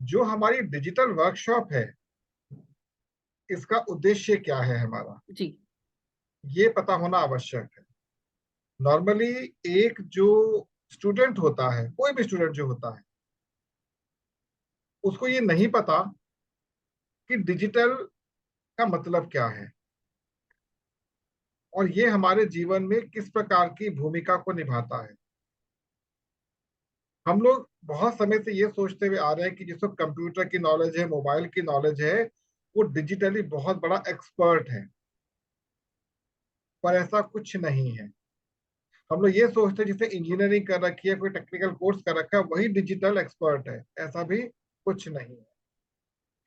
जो हमारी digital workshop है, इसका उद्देश्य क्या है हमारा, जी ये पता होना आवश्यक है। नॉर्मली एक जो स्टूडेंट होता है, कोई भी स्टूडेंट जो होता है, उसको ये नहीं पता कि डिजिटल का मतलब क्या है और ये हमारे जीवन में किस प्रकार की भूमिका को निभाता है। हम लोग बहुत समय से ये सोचते हुए आ रहे हैं कि जिसको कंप्यूटर की नॉलेज है, मोबाइल की नॉलेज है, वो डिजिटली बहुत बड़ा एक्सपर्ट है, पर ऐसा कुछ नहीं है। हम लोग ये सोचते हैं जिसने इंजीनियरिंग कर रखी है, कोई टेक्निकल कोर्स कर रखा है, वही डिजिटल एक्सपर्ट है। ऐसा भी कुछ नहीं है।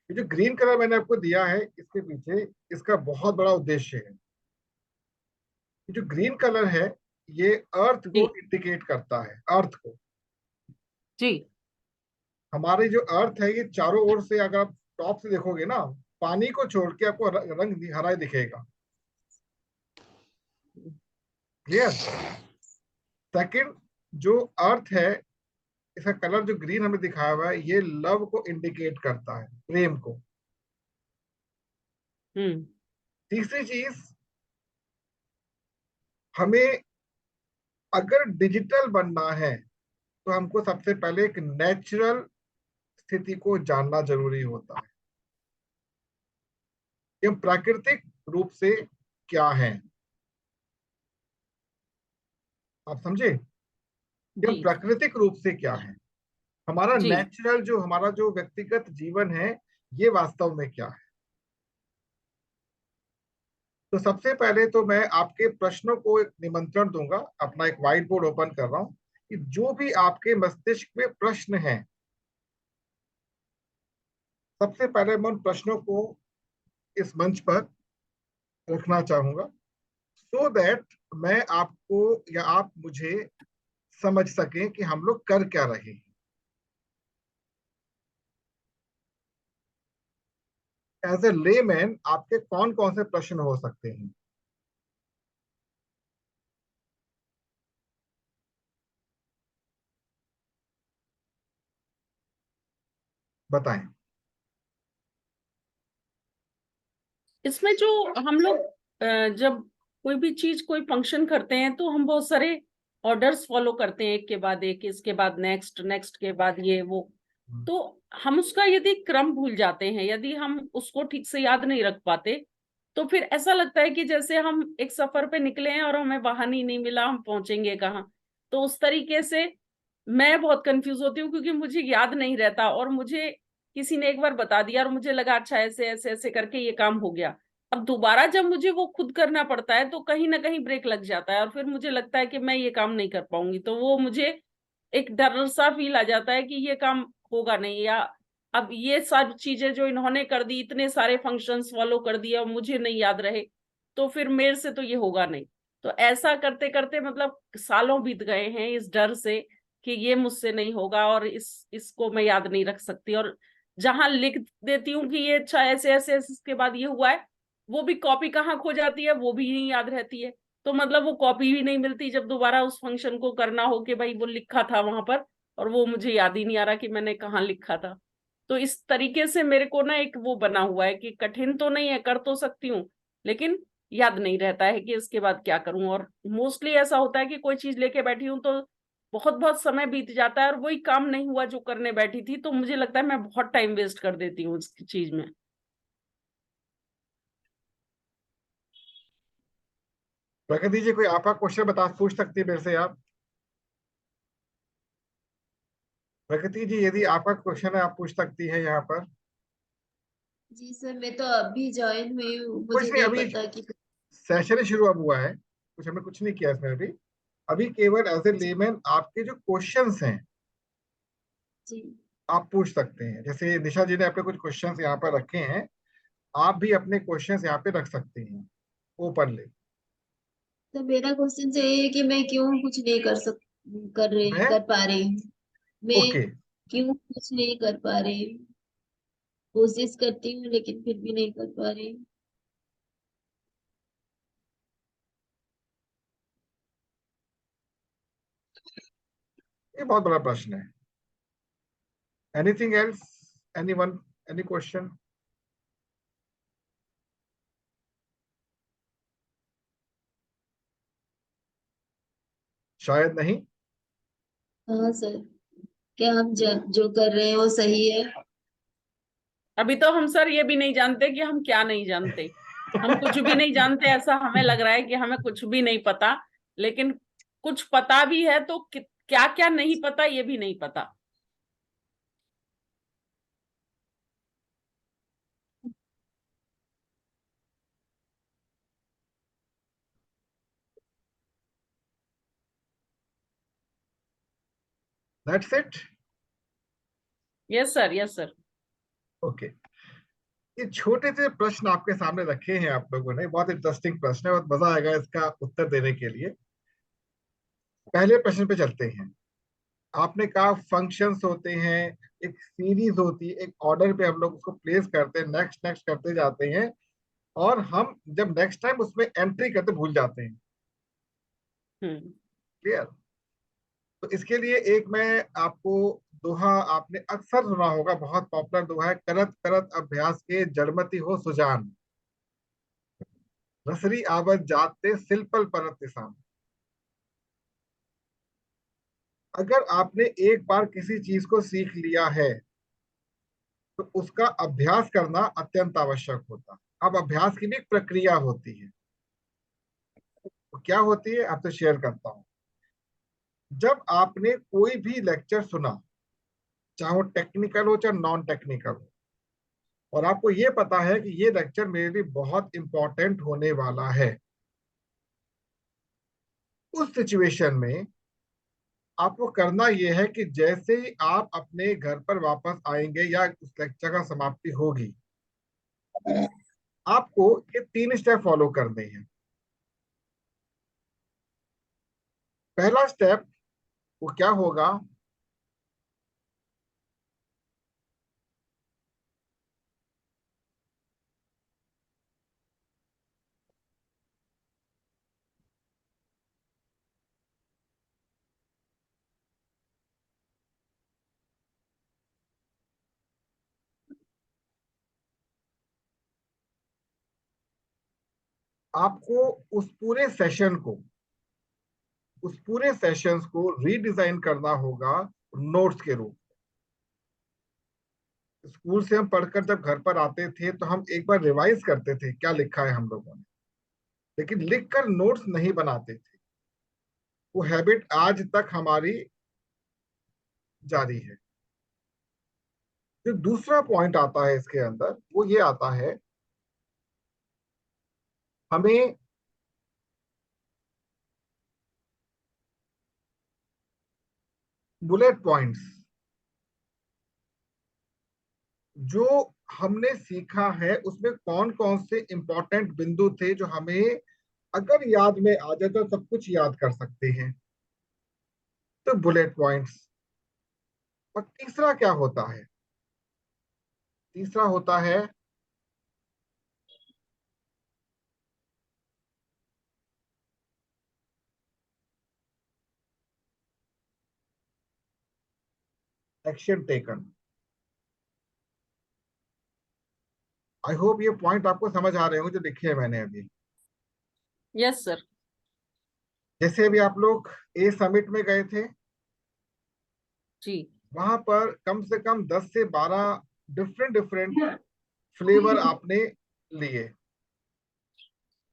ये जो ग्रीन कलर मैंने आपको दिया है, इसके पीछे इसका बहुत बड़ा उद्देश्य है। ये जो ग्रीन कलर है, ये अर्थ जी को इंडिकेट करता है, अर्थ को। जी हमारे जो अर्थ है, ये चारों ओर से अगर आप टॉप से देखोगे ना, पानी को छोड़ के आपको रंग हरा ही दिखेगा। क्लियर। सेकंड, जो अर्थ है, इसका कलर जो ग्रीन हमें दिखाया हुआ है, ये लव को इंडिकेट करता है, प्रेम को। हम्म तीसरी चीज, हमें अगर डिजिटल बनना है तो हमको सबसे पहले एक नेचुरल स्थिति को जानना जरूरी होता है कि हम प्राकृतिक रूप से क्या है। आप समझे कि हम जी प्राकृतिक रूप से क्या है, हमारा जी नेचुरल जो हमारा जो व्यक्तिगत जीवन है, ये वास्तव में क्या है। तो सबसे पहले तो मैं आपके प्रश्नों को एक निमंत्रण दूंगा, अपना एक व्हाइट बोर्ड ओपन कर रहा हूं कि जो भी आपके मस्तिष्क में प्रश्न हैं, सबसे पहले मैं उन प्रश्नों को इस मंच पर रखना चाहूंगा, सो दैट मैं आपको या आप मुझे समझ सकें कि हम लोग कर क्या रहे हैं। एज ए लेमैन आपके कौन कौन से प्रश्न हो सकते हैं, बताएं। इसमें जो हम लोग जब कोई भी चीज कोई फंक्शन करते हैं तो हम बहुत सारे ऑर्डर्स फॉलो करते हैं, एक के बाद एक, इसके बाद नेक्स्ट, नेक्स्ट के बाद ये वो। तो हम उसका यदि क्रम भूल जाते हैं, यदि हम उसको ठीक से याद नहीं रख पाते, तो फिर ऐसा लगता है कि जैसे हम एक सफर पे निकले हैं और हमें वाहन ही नहीं मिला, हम पहुंचेंगे कहाँ। तो उस तरीके से मैं बहुत कंफ्यूज होती हूँ, क्योंकि मुझे याद नहीं रहता, और मुझे किसी ने एक बार बता दिया और मुझे लगा अच्छा ऐसे ऐसे ऐसे करके ये काम हो गया। अब दोबारा जब मुझे वो खुद करना पड़ता है तो कहीं ना कहीं ब्रेक लग जाता है, और फिर मुझे लगता है कि मैं ये काम नहीं कर पाऊंगी, तो वो मुझे एक डर सा फील आ जाता है कि ये काम होगा नहीं, या अब ये सब चीजें जो इन्होंने कर दी, इतने सारे फंक्शंस फॉलो कर दिए और मुझे नहीं याद रहे, तो फिर मेरे से तो ये होगा नहीं। तो ऐसा करते करते मतलब सालों बीत गए हैं इस डर से कि ये मुझसे नहीं होगा, और इसको मैं याद नहीं रख सकती, और जहां लिख देती हूँ कि ये अच्छा ऐसे ऐसे ऐसे इसके बाद ये हुआ है, वो भी कॉपी कहाँ खो जाती है, वो भी नहीं याद रहती है। तो मतलब वो कॉपी भी नहीं मिलती जब दोबारा उस फंक्शन को करना हो कि भाई वो लिखा था वहां पर, और वो मुझे याद ही नहीं आ रहा कि मैंने कहाँ लिखा था। तो इस तरीके से मेरे को ना एक वो बना हुआ है कि कठिन तो नहीं है, कर तो सकती हूँ, लेकिन याद नहीं रहता है कि इसके बाद क्या करूं। और मोस्टली ऐसा होता है कि कोई चीज लेके बैठी हूँ तो बहुत बहुत समय बीत जाता है और वही काम नहीं हुआ जो करने बैठी थी, तो मुझे लगता है मैं बहुत टाइम वेस्ट कर देती हूँ इस चीज में। प्रकृति जी, कोई आपका क्वेश्चन बता पूछ सकती है मेरे से आप। प्रकृति जी, यदि आपका क्वेश्चन है, आप पूछ सकती है यहाँ पर। जी सर, मैं तो अभी ज्वाइन हुई हूँ, कुछ मुझे नहीं, नहीं अभी पता कि। सेशन ही शुरू अब हुआ है, कुछ हमने कुछ नहीं किया इसमें अभी। अभी केवल एज ए जी लेमैन आपके जो क्वेश्चंस हैं, जी। आप पूछ सकते हैं। जैसे निशा जी ने अपने कुछ क्वेश्चंस यहाँ पर रखे हैं, आप भी अपने क्वेश्चंस यहाँ पे रख सकते हैं ओपनली। तो मेरा क्वेश्चन तो ये है कि मैं क्यों कुछ नहीं मैं कर पा रही हूँ। मैं ओके, क्यों कुछ नहीं कर पा रही हूँ। कोशिश करती हूँ लेकिन फिर भी नहीं कर पा रही हूँ। ये बहुत बड़ा प्रश्न है। Anything else, anyone, any question? शायद नहीं। हाँ सर, क्या हम जो कर रहे हैं वो सही है? अभी तो हम सर ये भी नहीं जानते कि हम क्या नहीं जानते। हम कुछ भी नहीं जानते, ऐसा हमें लग रहा है कि हमें कुछ भी नहीं पता, लेकिन कुछ पता भी है तो क्या क्या नहीं पता ये भी नहीं पता। That's it. Yes sir, yes sir. Okay, ये छोटे से प्रश्न आपके सामने रखे हैं आप लोगों ने, बहुत इंटरेस्टिंग प्रश्न है, बहुत मजा आएगा इसका उत्तर देने के लिए। पहले प्रश्न पे चलते हैं। आपने कहा फंक्शंस होते हैं, एक सीरीज होती है, एक ऑर्डर पे हम लोग उसको प्लेस करते हैं, नेक्स्ट नेक्स्ट करते जाते हैं, और हम जब नेक्स्ट टाइम उसमें एंट्री करते भूल जाते हैं। हम्म। क्लियर? तो इसके लिए एक मैं आपको दोहा, आपने अक्सर सुना होगा, बहुत पॉपुलर दोहा है, करत करत अभ्यास के जड़मति हो सुजान, रसरी आवत जाते सिलपल परत निशान। अगर आपने एक बार किसी चीज को सीख लिया है तो उसका अभ्यास करना अत्यंत आवश्यक होता है। अब अभ्यास की भी एक प्रक्रिया होती है, तो क्या होती है आपसे शेयर करता हूं। जब आपने कोई भी लेक्चर सुना, चाहे वो टेक्निकल हो चाहे नॉन टेक्निकल हो, और आपको ये पता है कि ये लेक्चर मेरे लिए बहुत इंपॉर्टेंट होने वाला है, उस सिचुएशन में आपको करना यह है कि जैसे ही आप अपने घर पर वापस आएंगे या उस लेक्चर का समाप्ति होगी, आपको ये 3 स्टेप फॉलो करने हैं। पहला स्टेप वो क्या होगा? आपको उस पूरे सेशन को, उस पूरे सेशंस को रीडिजाइन करना होगा नोट्स के रूप। स्कूल से हम पढ़कर जब घर पर आते थे तो हम एक बार रिवाइज करते थे क्या लिखा है हम लोगों ने, लेकिन लिखकर नोट्स नहीं बनाते थे। वो हैबिट आज तक हमारी जारी है। जो दूसरा पॉइंट आता है इसके अंदर वो ये आता है, हमें बुलेट पॉइंट्स, जो हमने सीखा है उसमें कौन कौन से इंपॉर्टेंट बिंदु थे जो हमें अगर याद में आ जाए तो सब कुछ याद कर सकते हैं, तो बुलेट पॉइंट्स। और तीसरा क्या होता है? तीसरा होता है एक्शन टेकन। आई होप ये पॉइंट आपको समझ आ रहे होंगे जो लिखे हैं मैंने अभी। Yes sir. जैसे अभी आप लोग ए समिट में गए थे, जी। वहां पर कम से कम 10 से 12 डिफरेंट डिफरेंट फ्लेवर आपने लिए।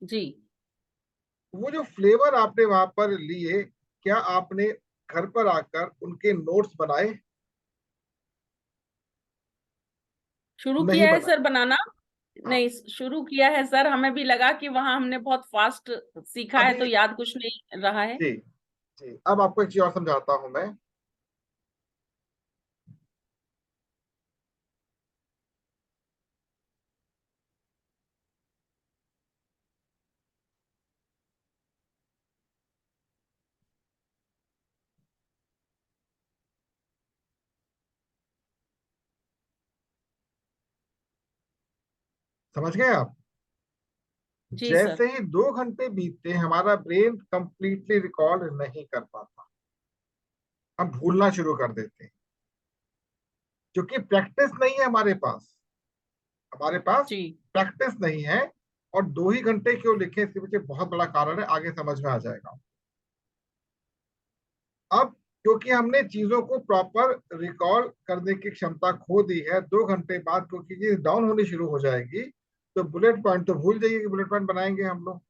जी। वो जो फ्लेवर आपने वहां पर लिए, क्या आपने घर पर आकर उनके नोट्स बनाए? शुरू नहीं किया है बनाए। सर बनाना। हाँ। नहीं, शुरू किया है सर, हमें भी लगा कि वहां हमने बहुत फास्ट सीखा है अभी तो याद कुछ नहीं रहा है। जी, जी अब आपको एक चीज और समझाता हूं मैं। समझ गए आप? जी सर। जैसे ही 2 घंटे बीतते हमारा ब्रेन कंप्लीटली रिकॉल नहीं कर पाता, हम भूलना शुरू कर देते हैं। क्योंकि प्रैक्टिस नहीं है हमारे पास, हमारे पास जी प्रैक्टिस नहीं है। और 2 ही घंटे क्यों लिखे, इसके पीछे बहुत बड़ा कारण है, आगे समझ में आ जाएगा। अब क्योंकि हमने चीजों को प्रॉपर रिकॉल करने की क्षमता खो दी है, 2 घंटे बाद क्योंकि ये डाउन होनी शुरू हो जाएगी, तो बुलेट पॉइंट तो भूल जाइए कि बुलेट पॉइंट बनाएंगे हम लोग।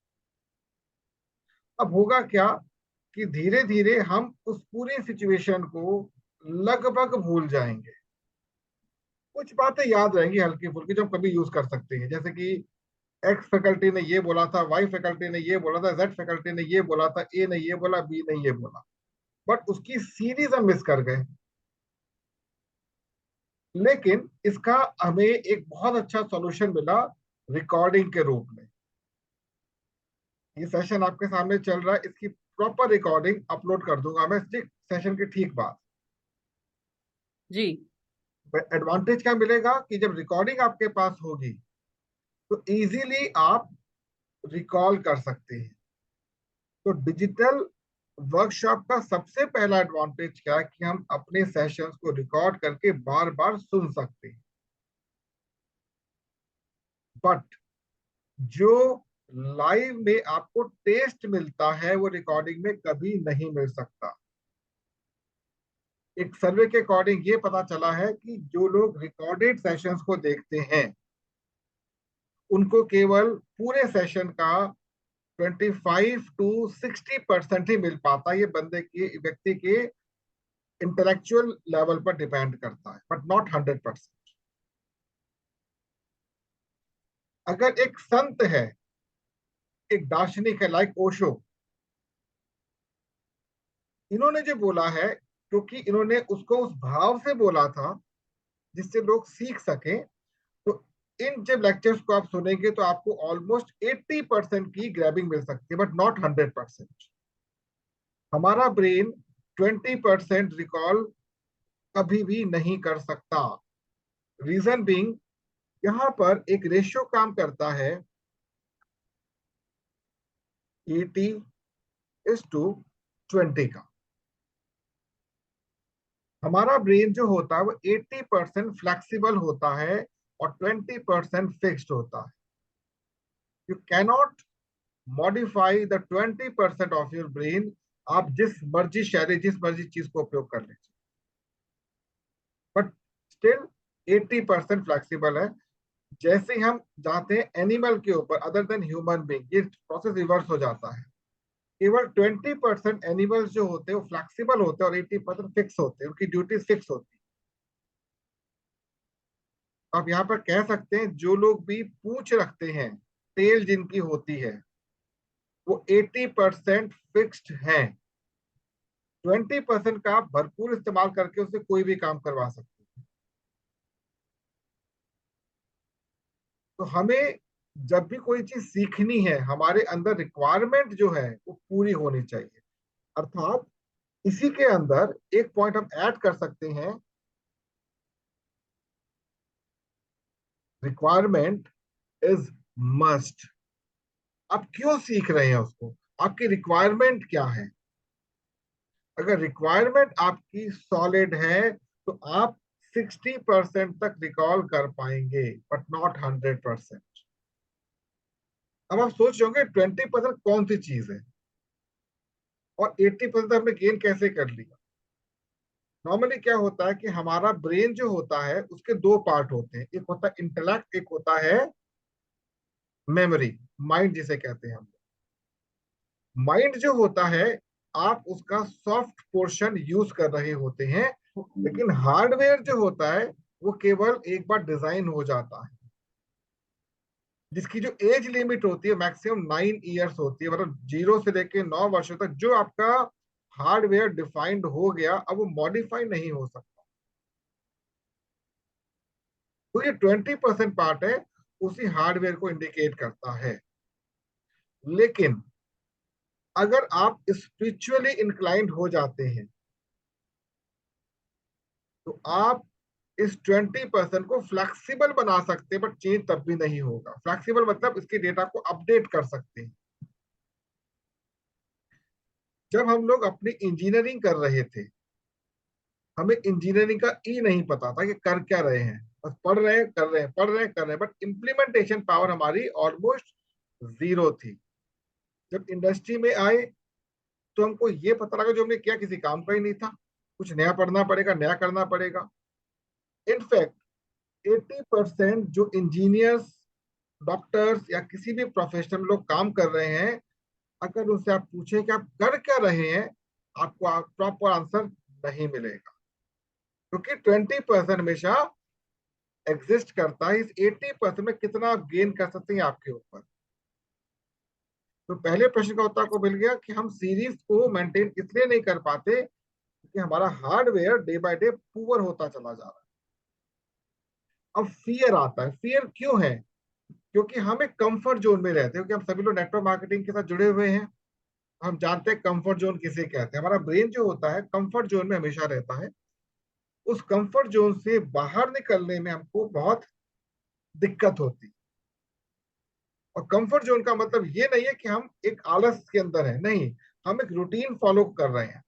अब होगा क्या कि धीरे धीरे हम उस पूरी सिचुएशन को लगभग भूल जाएंगे। कुछ बातें याद रहेंगी हल्की फुल्की जो हम कभी यूज कर सकते हैं, जैसे कि एक्स फैकल्टी ने ये बोला था, वाई फैकल्टी ने ये बोला था, जेड फैकल्टी ने ये बोला था, ए ने ये बोला, बी ने ये बोला, बट उसकी सीरीज हम मिस कर गए। लेकिन इसका हमें एक बहुत अच्छा सॉल्यूशन मिला रिकॉर्डिंग के रूप में। ये सेशन आपके सामने चल रहा है, इसकी प्रॉपर रिकॉर्डिंग अपलोड कर दूंगा मैं सेशन के ठीक बाद। जी एडवांटेज क्या मिलेगा कि जब रिकॉर्डिंग आपके पास होगी तो इजीली आप रिकॉल कर सकते हैं। तो डिजिटल वर्कशॉप का सबसे पहला एडवांटेज क्या है कि हम अपने सेशंस को रिकॉर्ड करके बार बार सुन सकते हैं। बट जो लाइव में आपको टेस्ट मिलता है वो रिकॉर्डिंग में कभी नहीं मिल सकता। एक सर्वे के अकॉर्डिंग ये पता चला है कि जो लोग रिकॉर्डेड सेशंस को देखते हैं उनको केवल पूरे सेशन का 25 to 60% ही मिल पाता है। ये बंदे के व्यक्ति के इंटेलेक्चुअल लेवल पर डिपेंड करता है, बट नॉट 100%। अगर एक संत है, एक दार्शनिक है लाइक ओशो, इन्होंने जो बोला है क्योंकि इन्होंने उसको उस भाव से बोला था जिससे लोग सीख सके, तो इन जब लेक्चर्स को आप सुनेंगे तो आपको ऑलमोस्ट 80% की ग्रैबिंग मिल सकती है, बट नॉट 100%। हमारा ब्रेन 20% रिकॉल कभी भी नहीं कर सकता। रीजन बीइंग, यहां पर एक रेशियो काम करता है 80:20 का। हमारा ब्रेन जो होता है वो 80% फ्लेक्सिबल होता है और 20% फिक्स्ड होता है। You cannot modify the 20% of your brain. आप जिस मर्जी शैली, जिस मर्जी चीज को उपयोग कर लीजिए, बट स्टिल 80% फ्लेक्सिबल है। जैसे हम जाते हैं एनिमल के ऊपर अदर देन ह्यूमन बीइंग, ये प्रोसेस रिवर्स हो जाता है। केवल 20% एनिमल्स जो होते हैं वो फ्लेक्सिबल होते हैं और 80% फिक्स होते हैं, उनकी ड्यूटी फिक्स होती है। आप यहाँ पर कह सकते हैं जो लोग भी पूंछ रखते हैं, टेल जिनकी होती है, वो 80% फिक्स्ड है। 20% का आप भरपूर इस्तेमाल करके उससे कोई भी काम करवा सकते हैं। तो हमें जब भी कोई चीज सीखनी है, हमारे अंदर रिक्वायरमेंट जो है वो पूरी होनी चाहिए। अर्थात इसी के अंदर एक पॉइंट हम ऐड कर सकते हैं, रिक्वायरमेंट इज मस्ट। आप क्यों सीख रहे हैं उसको, आपकी रिक्वायरमेंट क्या है। अगर रिक्वायरमेंट आपकी सॉलिड है तो आप 60% तक रिकॉल कर पाएंगे, बट नॉट 100%। अब आप सोच रहे होंगे 20% कौन सी चीज है और 80% हमने गेन कैसे कर लिया। नॉर्मली क्या होता है कि हमारा ब्रेन जो होता है उसके दो पार्ट होते हैं, एक होता है इंटेलेक्ट, एक होता है मेमोरी, माइंड जिसे कहते हैं हम। माइंड जो होता है आप उसका सॉफ्ट पोर्शन यूज कर रहे होते हैं, लेकिन हार्डवेयर जो होता है वो केवल एक बार डिजाइन हो जाता है, जिसकी जो एज लिमिट होती है मैक्सिमम 9 इयर्स होती है, मतलब 0 से लेके 9 वर्षों तक जो आपका हार्डवेयर डिफाइंड हो गया अब वो मॉडिफाई नहीं हो सकता। तो ये 20% पार्ट है, उसी हार्डवेयर को इंडिकेट करता है। लेकिन अगर आप स्पिरिचुअली इंक्लाइंड हो जाते हैं तो आप इस 20% को फ्लेक्सिबल बना सकते हैं, बट चेंज तब भी नहीं होगा। फ्लेक्सिबल मतलब इसके डेटा को अपडेट कर सकते हैं। जब हम लोग अपनी इंजीनियरिंग कर रहे थे, हमें इंजीनियरिंग का ई नहीं पता था कि कर क्या रहे हैं, बस पढ़ रहे हैं, कर रहे हैं, पढ़ रहे हैं, कर रहे हैं, बट इम्प्लीमेंटेशन पावर हमारी ऑलमोस्ट जीरो थी। जब इंडस्ट्री में आए तो हमको ये पता लगा जो हमने किया किसी काम का ही नहीं था, कुछ नया पढ़ना पड़ेगा, नया करना पड़ेगा। इनफैक्ट 80% जो इंजीनियर्स, डॉक्टर्स या किसी भी प्रोफेशनल लोग काम कर रहे हैं, अगर उनसे आप पूछें कि आप कर क्या रहे हैं, आपको प्रॉपर आंसर नहीं मिलेगा, क्योंकि 20% हमेशा एग्जिस्ट करता है। इस 80% में कितना आप गेन कर सकते हैं आपके ऊपर। तो पहले प्रश्न का उत्तर आपको मिल गया कि हम सीरीज को मेंटेन इसलिए नहीं कर पाते क्योंकि हमारा hardware day by day poor होता चला जा रहा है। अब फियर आता है। फियर क्यों है? क्योंकि हम एक कंफर्ट जोन में रहते हैं, क्योंकि हम सभी लोग नेटवर्क मार्केटिंग के साथ जुड़े हुए हैं। हम जानते हैं कंफर्ट जोन किसे कहते हैं। हमारा ब्रेन जो होता है कंफर्ट जोन में हमेशा रहता है। उस कंफर्ट जोन से बाहर निकलने में हमको बहुत दिक्कत होती है। और कंफर्ट जोन का मतलब ये नहीं है कि हम एक आलस के अंदर है, नहीं, हम एक रूटीन फॉलो कर रहे हैं।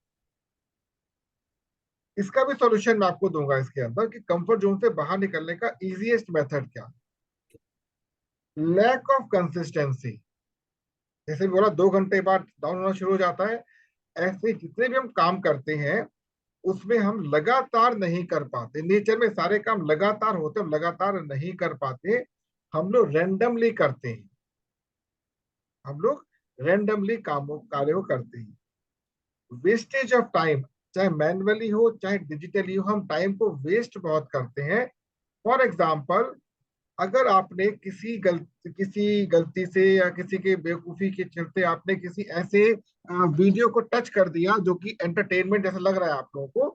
इसका भी सॉल्यूशन मैं आपको दूंगा इसके अंदर कि कंफर्ट जोन से बाहर निकलने का इजीएस्ट मेथड क्या। Lack of consistency. जैसे बोला 2 घंटे बाद डाउन होना शुरू हो जाता है, ऐसे जितने भी हम काम करते हैं उसमें हम लगातार नहीं कर पाते। नेचर में सारे काम लगातार होते, हम लगातार नहीं कर पाते। हम लोग रैंडमली करते हैं, हम लोग रैंडमली कामों कार्यों करते हैं। वेस्टेज ऑफ टाइम, चाहे मैनुअली हो चाहे डिजिटली हो, हम टाइम को वेस्ट बहुत करते हैं। फॉर एग्जाम्पल, अगर आपने किसी गलती से या किसी के बेवकूफी के चलते आपने किसी ऐसे वीडियो को टच कर दिया जो कि एंटरटेनमेंट जैसा लग रहा है आप लोगों को,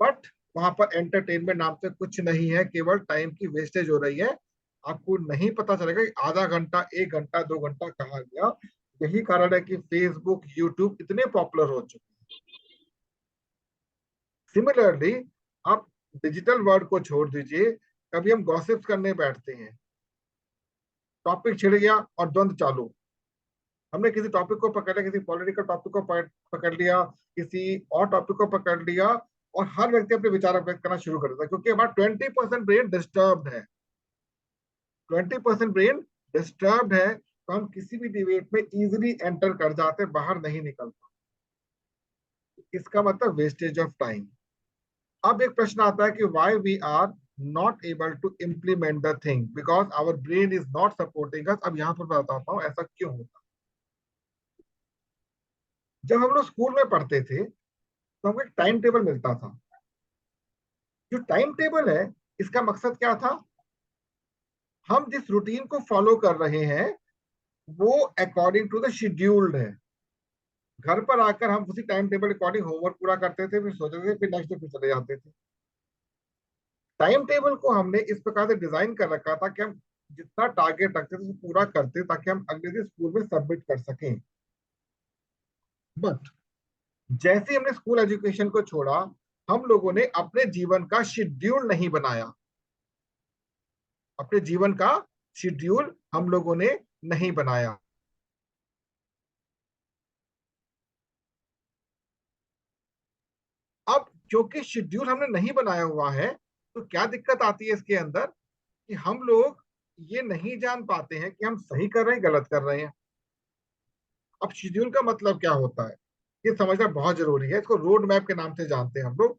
बट वहां पर एंटरटेनमेंट नाम से कुछ नहीं है, केवल टाइम की वेस्टेज हो रही है। आपको नहीं पता चलेगा कि आधा घंटा, 1 घंटा, 2 घंटा कहाँ गया। यही कारण है कि फेसबुक, यूट्यूब इतने पॉपुलर हो चुके हैं। सिमिलरली, आप डिजिटल वर्ल्ड को छोड़ दीजिए, कभी हम गॉसिप्स करने बैठते हैं, टॉपिक छिड़ गया और द्वंद चालू। हमने किसी टॉपिक को पकड़ लिया, किसी पॉलिटिकल टॉपिक को पकड़ लिया, किसी और टॉपिक को पकड़ लिया, और हर व्यक्ति अपने विचार व्यक्त करना शुरू कर देता है, क्योंकि हमारा 20% ब्रेन डिस्टर्ब है। 20% ब्रेन डिस्टर्ब है, तो हम किसी भी डिबेट में इजिली एंटर कर जाते, बाहर नहीं निकल पाते। इसका मतलब वेस्टेज ऑफ टाइम। अब एक प्रश्न आता है कि why we are not able to implement the thing because our brain is not supporting us. अब यहां पर बताता हूं ऐसा क्यों होता। जब हम लोग स्कूल में पढ़ते थे तो हमको एक टाइम टेबल मिलता था। जो टाइम टेबल है, इसका मकसद क्या था? हम जिस रूटीन को फॉलो कर रहे हैं वो अकॉर्डिंग टू द शेड्यूल्ड है। घर पर आकर हम उसी टाइम टेबल अकॉर्डिंग होमवर्क पूरा करते थे, फिर सोचते थे, फिर नेक्स्ट डे फिर चले जाते थे। टाइम टेबल को हमने इस प्रकार से डिजाइन कर रखा था कि हम जितना टारगेट रखते थे पूरा करते, ताकि हम अगले दिन स्कूल में सबमिट कर सकें। बट जैसे ही हमने स्कूल एजुकेशन को छोड़ा, हम लोगों ने अपने जीवन का शेड्यूल नहीं बनाया। अपने जीवन का शेड्यूल हम लोगों ने नहीं बनाया। अब क्योंकि शेड्यूल हमने नहीं बनाया हुआ है, तो क्या दिक्कत आती है इसके अंदर कि हम लोग ये नहीं जान पाते हैं कि हम सही कर रहे हैं, गलत कर रहे हैं। अब शेड्यूल का मतलब क्या होता है, ये समझना बहुत जरूरी है। इसको रोड मैप के नाम से जानते हैं हम लोग।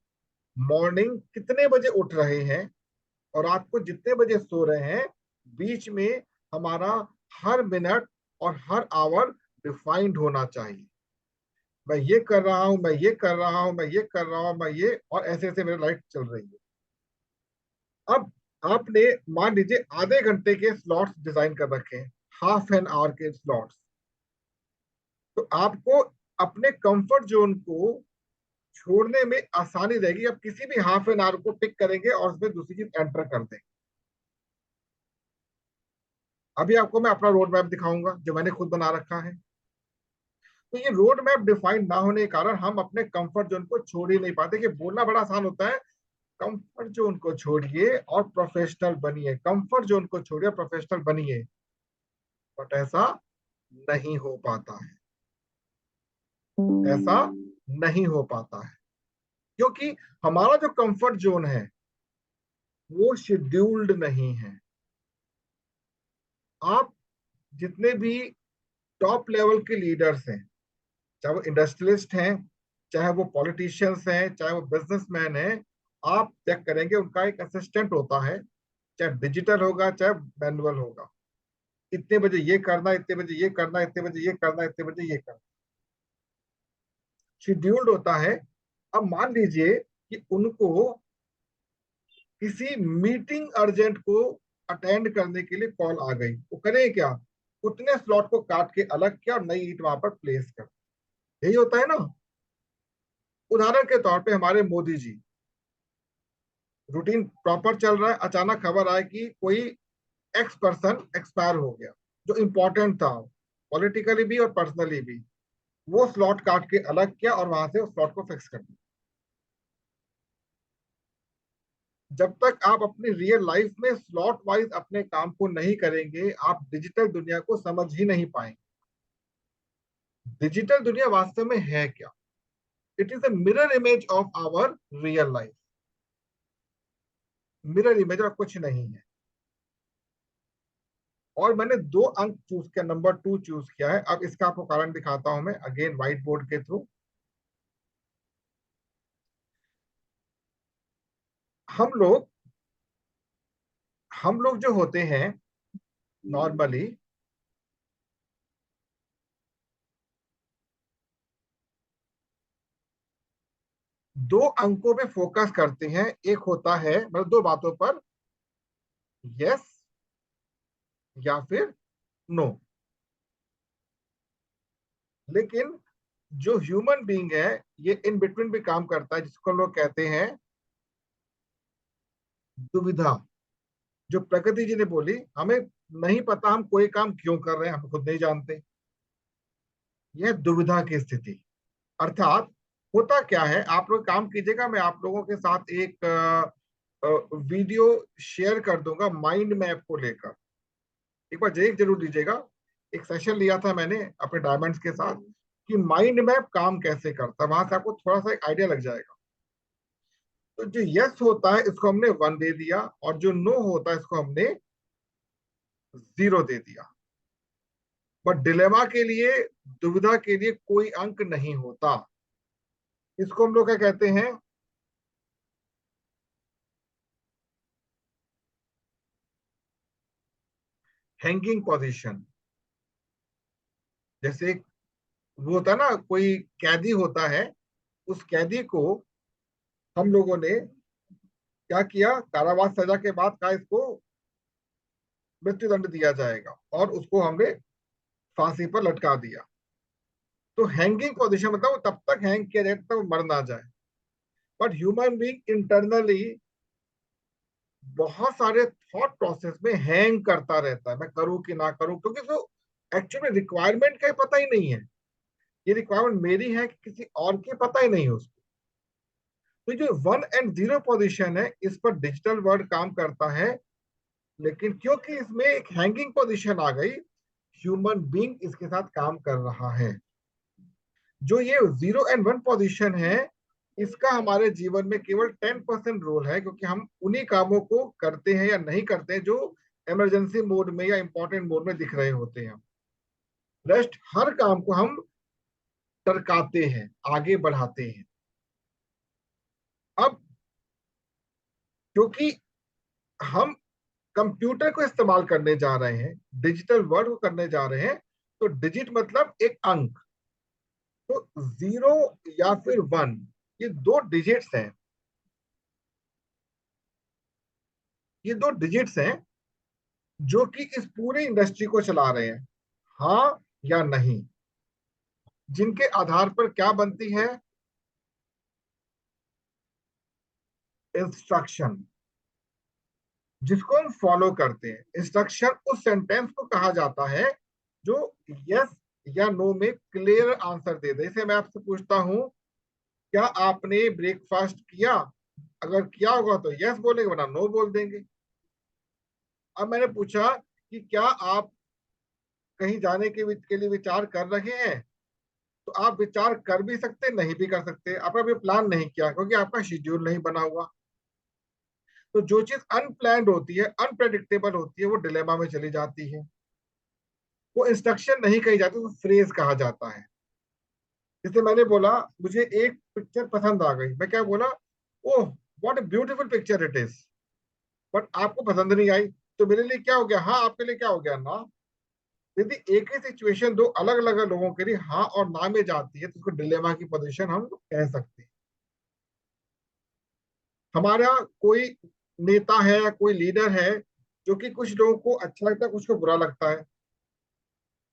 मॉर्निंग कितने बजे उठ रहे हैं और रात को जितने बजे सो रहे हैं, बीच में हमारा हर मिनट और हर आवर डिफाइंड होना चाहिए। मैं ये कर रहा हूं, मैं ये कर रहा हूं, मैं ये कर रहा हूं, मैं ये, और ऐसे ऐसे मेरी लाइफ चल रही है। अब आपने मान लीजिए आधे घंटे के स्लॉट्स डिजाइन कर रखे हैं, हाफ एन आवर के स्लॉट्स, तो आपको अपने कंफर्ट जोन को छोड़ने में आसानी रहेगी। आप किसी भी हाफ एन आवर को पिक करेंगे और उसमें दूसरी चीज एंटर कर देंगे। अभी आपको मैं अपना रोड मैप दिखाऊंगा जो मैंने खुद बना रखा है। तो ये रोड मैप डिफाइंड ना होने के कारण हम अपने कंफर्ट जोन को छोड़ ही नहीं पाते। कि बोलना बड़ा आसान होता है, कंफर्ट जोन को छोड़िए और प्रोफेशनल बनिए, कंफर्ट जोन को छोड़िए प्रोफेशनल बनिए, बट ऐसा नहीं हो पाता है। ऐसा नहीं हो पाता है। क्योंकि हमारा जो कंफर्ट जोन है वो शेड्यूल्ड नहीं है। आप जितने भी टॉप लेवल के लीडर्स हैं, चाहे वो इंडस्ट्रियलिस्ट हैं, चाहे वो पॉलिटिशियंस हैं, चाहे वो बिजनेसमैन हैं, आप चेक करेंगे उनका एक असिस्टेंट होता है, चाहे डिजिटल होगा चाहे मैनुअल होगा। इतने बजे ये करना, इतने बजे ये करना, इतने बजे ये करना, इतने बजे ये करना, शेड्यूल्ड होता है। अब मान लीजिए कि उनको किसी मीटिंग अर्जेंट को अटेंड करने के लिए कॉल आ गई, वो करें क्या? उतने स्लॉट को काट के अलग किया और नई ईट वहां पर प्लेस कर। यही होता है ना। उदाहरण के तौर पे हमारे मोदी जी, रूटीन प्रॉपर चल रहा है, अचानक खबर आए कि कोई एक्स पर्सन एक्सपायर हो गया जो इंपॉर्टेंट था, पॉलिटिकली भी और पर्सनली भी। वो स्लॉट काट के अलग किया और वहां से उस स्लॉट को फिक्स कर दिया। जब तक आप अपनी रियल लाइफ में स्लॉट वाइज अपने काम को नहीं करेंगे, आप डिजिटल दुनिया को समझ ही नहीं पाएंगे। डिजिटल दुनिया वास्तव में है क्या? It is a mirror image of our real life. Mirror image और कुछ नहीं है। और मैंने 2 अंक चूज किया, नंबर 2 चूज किया है। अब इसका आपको कारण दिखाता हूं मैं अगेन व्हाइट बोर्ड के थ्रू। हम लोग हम लोग जो होते हैं नॉर्मली, 2 अंकों पे फोकस करते हैं। एक होता है मतलब 2 बातों पर, यस या फिर नो। लेकिन जो ह्यूमन बीइंग है ये इन बिटवीन भी काम करता है, जिसको हम लोग कहते हैं दुविधा। जो प्रकृति जी ने बोली, हमें नहीं पता हम कोई काम क्यों कर रहे हैं, हम खुद नहीं जानते। यह दुविधा की स्थिति। अर्थात होता क्या है, आप लोग काम कीजिएगा, मैं आप लोगों के साथ एक वीडियो शेयर कर दूंगा माइंड मैप को लेकर। एक बार देख जरूर लीजिएगा। एक सेशन लिया था मैंने अपने डायमंड्स के साथ कि माइंड मैप काम कैसे करता है, वहां से आपको थोड़ा सा एक आइडिया लग जाएगा। तो जो यस होता है इसको हमने 1 दे दिया, और जो नो होता है इसको हमने 0 दे दिया। बट डिलेमा के लिए, दुविधा के लिए कोई अंक नहीं होता। इसको हम लोग क्या कहते हैं? Hanging position. जैसे वो होता है ना, कोई कैदी होता है, उस कैदी को हम लोगों ने क्या किया, कारावास सजा के बाद कहा इसको मृत्युदंड दिया जाएगा, और उसको हमने फांसी पर लटका दिया। तो हैंगिंग पोजीशन मतलब वो तब तक हैंग किया जाए तब तक वो मर ना जाए। बट ह्यूमन बीइंग इंटरनली बहुत सारे थॉट प्रोसेस में हैंग करता रहता है, मैं करूं कि ना करूं, क्योंकि उसको एक्चुअली रिक्वायरमेंट का ही पता ही नहीं है। ये रिक्वायरमेंट मेरी है कि किसी और की, पता ही नहीं है उसको। तो जो 1 और 0 पोजीशन है, इस पर डिजिटल वर्ल्ड काम करता है। लेकिन क्योंकि इसमें एक हैंगिंग पोजीशन आ गई, ह्यूमन बीइंग इसके साथ काम कर रहा है। जो ये 0 और 1 पोजीशन है, इसका हमारे जीवन में केवल 10% रोल है, क्योंकि हम उन्हीं कामों को करते हैं या नहीं करते हैं जो इमरजेंसी मोड में या इंपॉर्टेंट मोड में दिख रहे होते हैं। रेस्ट हर काम को हम टरकाते हैं, आगे बढ़ाते हैं। अब क्योंकि हम कंप्यूटर को इस्तेमाल करने जा रहे हैं, डिजिटल वर्ड को करने जा रहे हैं, तो डिजिट मतलब एक अंक। तो 0 या फिर 1, ये 2 डिजिट्स हैं। ये 2 डिजिट्स हैं जो कि इस पूरी इंडस्ट्री को चला रहे हैं, हाँ या नहीं। जिनके आधार पर क्या बनती है? इंस्ट्रक्शन, जिसको हम फॉलो करते हैं। इंस्ट्रक्शन उस सेंटेंस को कहा जाता है जो यस या नो में क्लियर आंसर दे दे। जैसे मैं आपसे पूछता हूं, क्या आपने ब्रेकफास्ट किया? अगर किया होगा तो यस बोलेंगे, वरना नो बोल देंगे। अब मैंने पूछा कि क्या आप कहीं जाने के लिए विचार कर रहे हैं? तो आप विचार कर भी सकते, नहीं भी कर सकते, आपने अभी प्लान नहीं किया क्योंकि आपका शेड्यूल नहीं बना हुआ। तो जो चीज अनप्लैंड होती है, अनप्रेडिक्टेबल होती है, वो डिलेमा में चली जाती है। वो इंस्ट्रक्शन नहीं कही जाती, वो फ्रेज कहा जाता है। जैसे मैंने बोला मुझे एक पिक्चर पसंद आ गई, मैं क्या बोला, oh what a beautiful picture it is, but आपको पसंद नहीं आई, तो मेरे लिए क्या हो गया हाँ, आपके लिए क्या हो गया ना। यदि एक ही सिचुएशन दो अलग अलग लोगों के लिए हाँ और ना में जाती है तो उसको डिलेमा की पोजीशन हम लोग कह सकते हैं। हमारा कोई नेता है, कोई लीडर है जो कि कुछ लोगों को अच्छा लगता है, कुछ को बुरा लगता है,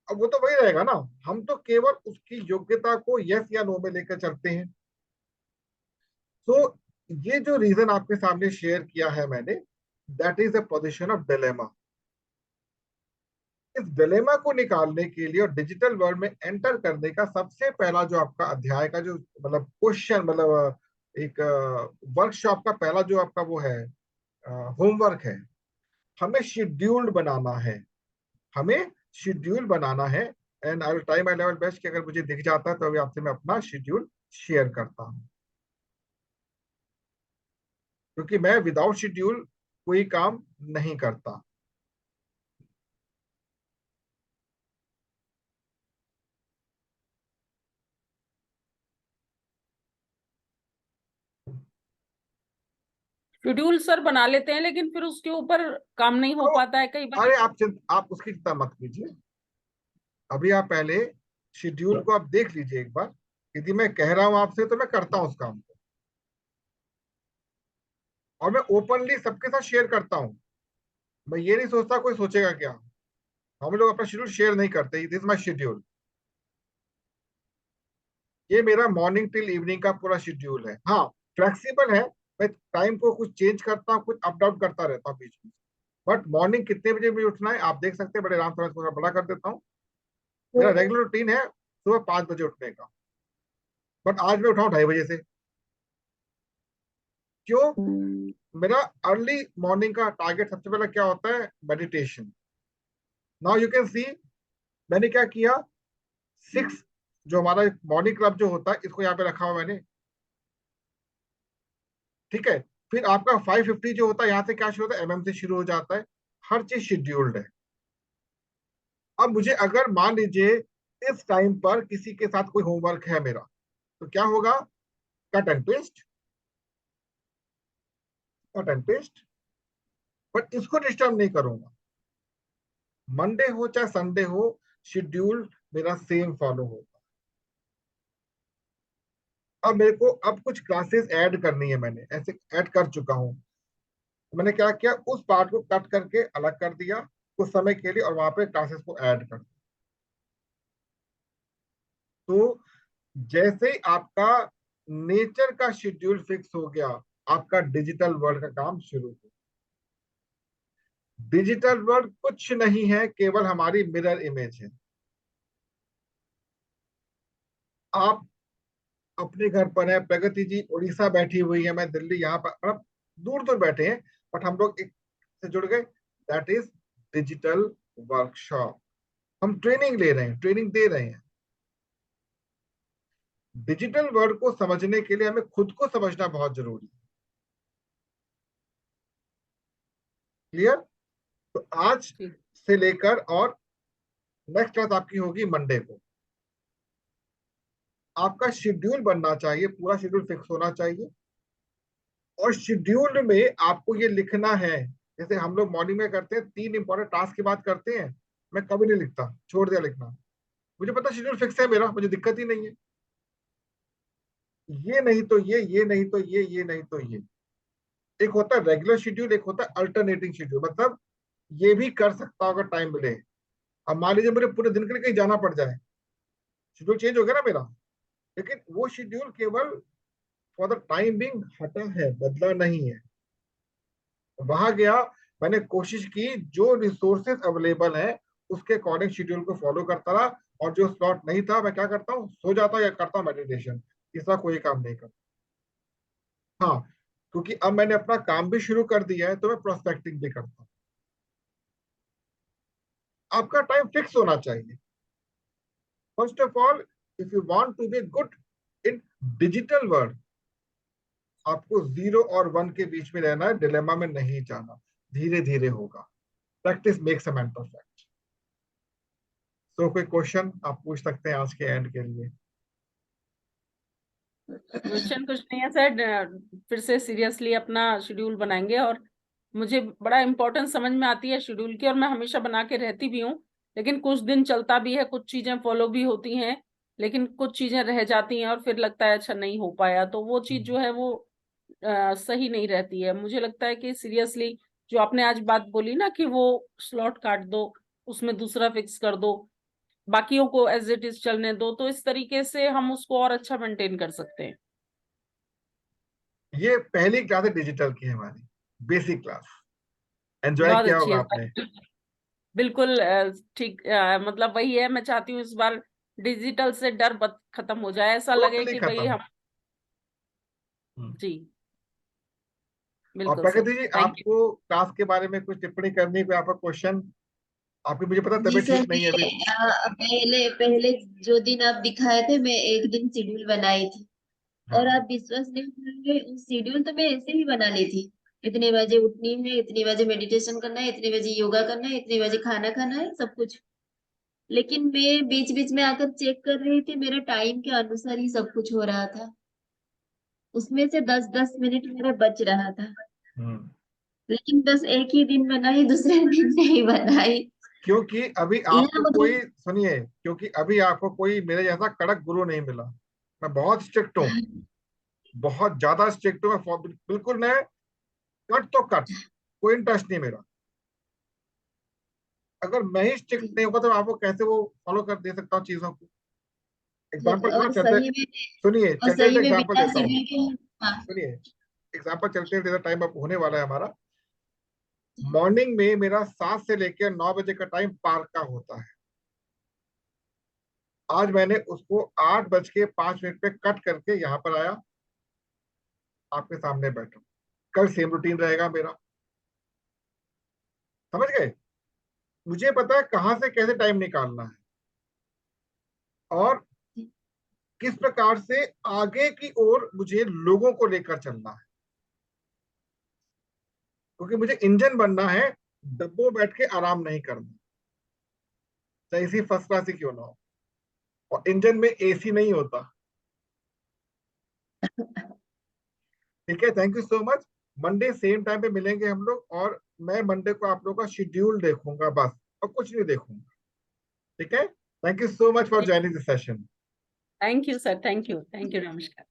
अब वो तो वही रहेगा ना। हम तो केवल उसकी योग्यता को यस या नो में लेकर चलते हैं। तो ये जो रीजन आपके सामने शेयर किया है मैंने, that is a position of dilemma. इस डिलेमा को निकालने के लिए और डिजिटल वर्ल्ड में एंटर करने का सबसे पहला जो आपका अध्याय का जो मतलब क्वेश्चन मतलब एक वर्कशॉप का पहला जो आपका वो है होमवर्क है, हमें शेड्यूल्ड बनाना है। हमें शेड्यूल बनाना है। And I will try my level best कि अगर मुझे दिख जाता है तो अभी आपसे मैं अपना शेड्यूल शेयर करता हूँ, क्योंकि मैं विदाउट शेड्यूल कोई काम नहीं करता। शेड्यूल सर बना लेते हैं लेकिन फिर उसके ऊपर काम नहीं हो तो पाता है कई बार। अरे आप उसकी चिंता मत कीजिए। अभी आप पहले शेड्यूल को आप देख लीजिए एक बार। यदि मैं कह रहा हूं आपसे तो मैं करता हूं उस काम को, और मैं ओपनली सबके साथ शेयर करता हूं। मैं ये नहीं सोचता कोई सोचेगा क्या। हम लोग अपना शेड्यूल शेयर नहीं करते, दिस माई शेड्यूल। ये मेरा मॉर्निंग टिल इवनिंग का पूरा शेड्यूल है। हाँ, फ्लेक्सिबल है, मैं टाइम को कुछ चेंज करता हूँ, कुछ अप डाउन करता रहता हूँ बीच में। बट मॉर्निंग कितने बजे मुझे उठना है आप देख सकते हैं, बड़े आराम से मैं थोड़ा बड़ा कर देता हूँ। मेरा रेगुलर रूटीन है सुबह 5 बजे उठने का, बट आज मैं उठाऊँ 2:30 बजे से। क्यों? मेरा अर्ली मॉर्निंग का टारगेट सबसे पहले क्या होता है, meditation. Now you can see मैंने क्या किया, 6 जो हमारा मॉर्निंग क्लब जो होता है इसको यहाँ पे रखा हुआ मैंने, ठीक है। फिर आपका 5:50 जो होता है यहाँ से क्या शुरू होता है, एमएम से शुरू हो जाता है। हर चीज शेड्यूल्ड है। अब मुझे अगर मान लीजिए इस टाइम पर किसी के साथ कोई होमवर्क है मेरा, तो क्या होगा, cut and paste, cut and paste. But इसको डिस्टर्ब नहीं करूंगा। मंडे हो चाहे संडे हो, शेड्यूल मेरा सेम फॉलो हो। अब मेरे को अब कुछ क्लासेस ऐड करनी है, मैंने ऐसे ऐड कर चुका हूँ। मैंने क्या किया, उस पार्ट को कट करके अलग कर दिया कुछ समय के लिए और वहां पे क्लासेस को ऐड कर दिया। तो जैसे ही आपका नेचर का शेड्यूल फिक्स हो गया, आपका डिजिटल वर्ल्ड का काम शुरू हो। डिजिटल वर्ल्ड कुछ नहीं है, केवल हमारी मिरर इमेज है। आप अपने घर पर है, प्रगति जी उड़ीसा बैठी हुई है, मैं दिल्ली, यहाँ पर मतलब दूर दूर बैठे हैं, बट हम लोग एक से जुड़ गए। That is digital workshop. हम ट्रेनिंग ले रहे हैं, ट्रेनिंग दे रहे हैं। डिजिटल वर्ल्ड को समझने के लिए हमें खुद को समझना बहुत जरूरी है। क्लियर? तो आज जी। से लेकर और नेक्स्ट क्लास आपकी होगी मंडे को। आपका शेड्यूल बनना चाहिए, पूरा शेड्यूल फिक्स होना चाहिए। और शेड्यूल में आपको ये लिखना है, जैसे हम लोग मॉर्निंग में करते हैं 3 इंपॉर्टेंट टास्क की बात करते हैं, मैं कभी नहीं लिखता, छोड़ दिया लिखना। मुझे पता शेड्यूल फिक्स है मेरा, मुझे दिक्कत ही नहीं है। ये नहीं तो ये नहीं तो ये नहीं तो ये। एक होता है रेगुलर शेड्यूल, एक होता है अल्टरनेटिंग शेड्यूल, मतलब ये भी कर सकता हूँ अगर टाइम मिले। अब मान लीजिए मुझे पूरे दिन के लिए कहीं जाना पड़ जाए, शेड्यूल चेंज हो गया ना मेरा, लेकिन वो शेड्यूल केवल फॉर द टाइम बिंग हटा है, बदला नहीं है। वहां गया, मैंने कोशिश की जो रिसोर्सेज अवेलेबल है उसके अकॉर्डिंग शेड्यूल को फॉलो करता रहा। और जो स्लॉट नहीं था मैं क्या करता हूँ, सो जाता या करता हूँ मेडिटेशन। तीसरा कोई काम नहीं करता। हाँ, क्योंकि अब मैंने अपना काम भी शुरू कर दिया है तो मैं प्रोस्पेक्टिंग भी करता हूँ। आपका टाइम फिक्स होना चाहिए। First of all if you want to be good in digital world, आपको 0 और 1 के बीच में रहना है, डिलेमा में नहीं जाना, धीरे धीरे होगा। Practice makes a man perfect. तो कोई क्वेश्चन आप पूछ सकते हैं आज के एंड के लिए? क्वेश्चन कुछ नहीं है सर, फिर से सीरियसली अपना शेड्यूल बनाएंगे। और मुझे बड़ा इम्पोर्टेंस समझ में आती है शेड्यूल की, और मैं हमेशा बना के रहती भी हूँ, लेकिन कुछ दिन चलता भी है, कुछ चीजें फॉलो भी होती हैं, लेकिन कुछ चीजें रह जाती हैं और फिर लगता है अच्छा नहीं हो पाया, तो वो चीज जो है वो सही नहीं रहती है। मुझे लगता है कि सीरियसली जो आपने आज बात बोली ना कि वो स्लॉट काट दो, उसमें दूसरा फिक्स कर दो, बाकियों को एज इट इज चलने दो, तो इस तरीके से हम उसको और अच्छा मेंटेन कर सकते हैं। ये पहली क्लास है डिजिटल की हमारी, बेसिक क्लास। एंजॉय बहुत किया अच्छी होगा है आपने? सर। बिल्कुल ठीक, मतलब वही है, मैं चाहती हूँ इस बार डिजिटल से डर खत्म हो जाए, ऐसा लगे टोटली कि भाई खत्म। हम। जी और बिल्कुल सर, प्रकृति जी, थैंक यू। आपको क्लास के बारे में कुछ टिप्पणी करनी है, कोई आपका क्वेश्चन? आपकी मुझे पता जी तबीयत सर, ठीक नहीं है अभी। पहले पहले जो दिन आप दिखाए थे, मैं एक दिन शेड्यूल बनाई थी, और हाँ। आप विश्वास नहीं करेंगे, उस शेड्यूल तो मैं ऐसे ही बना ली थी। इतने बजे उठनी है, इतने बजे मेडिटेशन करना है, इतने बजे योगा करना है, इतने बजे खाना खाना है, सब कुछ। लेकिन मैं बीच बीच में आकर चेक कर रही थी, मेरे टाइम के अनुसार ही सब कुछ हो रहा था। उसमें से 10-10 मिनट मेरा बच रहा था, हम्म। लेकिन बस एक ही दिन बनाई, दूसरे दिन नहीं बनाई। क्योंकि अभी यह आपको मुझे कोई, सुनिए, क्योंकि अभी आपको कोई मेरे जैसा कड़क गुरु नहीं मिला। मैं बहुत स्ट्रिक्ट हूँ, बहुत ज्यादा स्ट्रिक्ट हूँ। मैं बिल्कुल मैं कट तो कट, कोई इंटरेस्ट नहीं मेरा। अगर मैं ही स्ट्रिक्ट नहीं होगा तो आपको कैसे वो फॉलो कर दे सकता हूँ चीजों को? एग्जाम्पल दूं ना, और चलते, सही में सुनिए, और चलते सही चलते में एग्जाम्पल बिना देता हूँ। शेड्यूल के। हाँ। सुनिए, एग्जाम्पल चलते चलते टाइम अब होने वाला है हमारा। मॉर्निंग में मेरा 7 से लेकर 9 बजे का टाइम पार्क का होता है। आज मैंने उसको 8:05 पे कट करके यहाँ पर आया, आपके सामने बैठा। कल सेम रूटीन रहेगा मेरा। समझ गए? मुझे पता है कहाँ से कैसे टाइम निकालना है, और किस प्रकार से आगे की ओर मुझे लोगों को लेकर चलना है, क्योंकि मुझे इंजन बनना है, डब्बों बैठ के आराम नहीं करना, चाहे इसी फर्स्ट क्लास ही क्यों ना हो। और इंजन में एसी नहीं होता। ठीक है, thank you so much. Monday same time पे मिलेंगे हम लोग, और मैं मंडे को आप लोगों का शेड्यूल देखूंगा बस, और कुछ नहीं देखूंगा। ठीक है, thank you so much for joining this session. Thank you sir, thank you, नमस्कार।